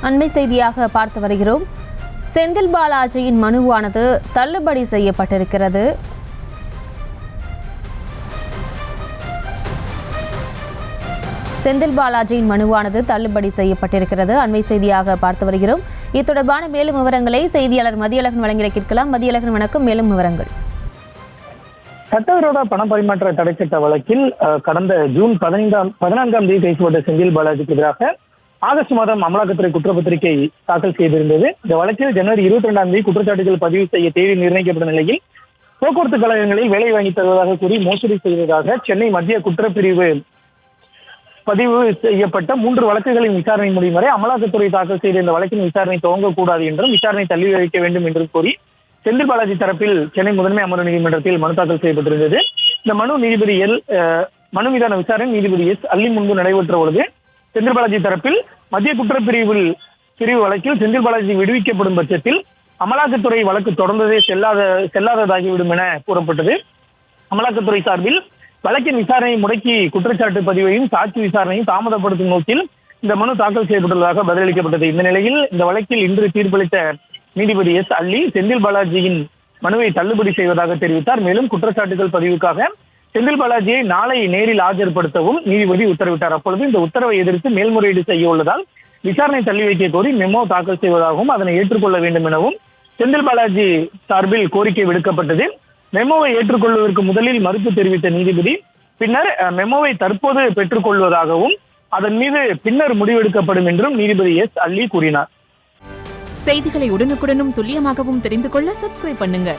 அண்மை செய்தியாக பார்த்து வருகிறோம். செந்தில் பாலாஜியின் மனுவானது தள்ளுபடி செய்யப்பட்டிருக்கிறது. செந்தில் பாலாஜியின் மனுவானது தள்ளுபடி செய்யப்பட்டிருக்கிறது. அண்மை செய்தியாக பார்த்து வருகிறோம். இது தொடர்பான மேலும் விவரங்களை செய்தியாளர் மதியழகன் வழங்கிட கேட்கலாம். மதியழகன், வணக்கம். மேலும் விவரங்கள். சட்டவிரோத பண பரிமாற்ற தடை சட்ட வழக்கில் கடந்த ஜூன் 14ஆம் தேதி பேசப்பட்ட செந்தில் பாலாஜிக்கு எதிராக ஆகஸ்ட் மாதம் அமலாக்கத்துறை குற்றப்பத்திரிகை தாக்கல் செய்திருந்தது. இந்த வழக்கில் ஜனவரி 22ஆம் தேதி குற்றச்சாட்டுகள் பதிவு செய்ய தேதி நிர்ணயிக்கப்பட்ட நிலையில் போக்குவரத்து கழகங்களில் வேலை வாங்கி தருவதாக கூறி மோசடி செய்ததாக சென்னை மத்திய குற்றப்பிரிவு பதிவு செய்யப்பட்ட 3 வழக்குகளின் விசாரணை முடியும் வரை அமலாக்கத்துறை தாக்கல் செய்த இந்த வழக்கின் விசாரணை துவங்கக்கூடாது என்றும் விசாரணை தள்ளி வைக்க வேண்டும் என்றும் கூறி செந்தில் பாலாஜி தரப்பில் சென்னை முதன்மை அமர்வு நீதிமன்றத்தில் மனு தாக்கல் செய்யப்பட்டிருந்தது. இந்த மனு நீதிபதி மனு மீதான விசாரணை நீதிபதி எஸ் அல்லி முன்பு நடைபெற்ற பொழுது செந்தில் பாலாஜி தரப்பில் மத்திய குற்றப்பிரிவு வழக்கில் செந்தில் பாலாஜி விடுவிக்கப்படும் பட்சத்தில் அமலாக்கத்துறை வழக்கு தொடர்ந்ததே செல்லாததாகிவிடும் என கூறப்பட்டது. அமலாக்கத்துறை சார்பில் வழக்கின் விசாரணையை முடக்கி குற்றச்சாட்டு பதிவையும் சாட்சி விசாரணையும் தாமதப்படுத்தும் நோக்கில் இந்த மனு தாக்கல் செய்யப்பட்டுள்ளதாக பதிலளிக்கப்பட்டது. இந்த நிலையில் இந்த வழக்கில் இன்று தீர்ப்பளித்த நீதிபதி எஸ் அல்லி செந்தில் பாலாஜியின் மனுவை தள்ளுபடி செய்வதாக தெரிவித்தார். மேலும் குற்றச்சாட்டுகள் பதிவுக்காக செந்தில் பாலாஜியை நாளை நேரில் ஆஜர்படுத்தவும் நீதிபதி உத்தரவிட்டார். அப்பொழுது இந்த உத்தரவை எதிர்த்து மேல்முறையீடு செய்ய உள்ளதால் விசாரணை தள்ளி வைக்க கோரி மெமோ தாக்கல் செய்வதாகவும் அதனை ஏற்றுக்கொள்ள வேண்டும் எனவும் செந்தில் பாலாஜி சார்பில் கோரிக்கை விடுக்கப்பட்டது. மெமோவை ஏற்றுக்கொள்வதற்கு முதலில் மறுப்பு தெரிவித்த நீதிபதி பின்னர் மெமோவை தற்போது பெற்றுக்கொள்வதாகவும் அதன் மீது பின்னர் முடிவெடுக்கப்படும் என்றும் நீதிபதி எஸ் அல்லி கூறினார். செய்திகளை உடனுக்குடனும் துல்லியமாகவும் தெரிந்து கொள்ள சப்ஸ்கிரைப் பண்ணுங்க.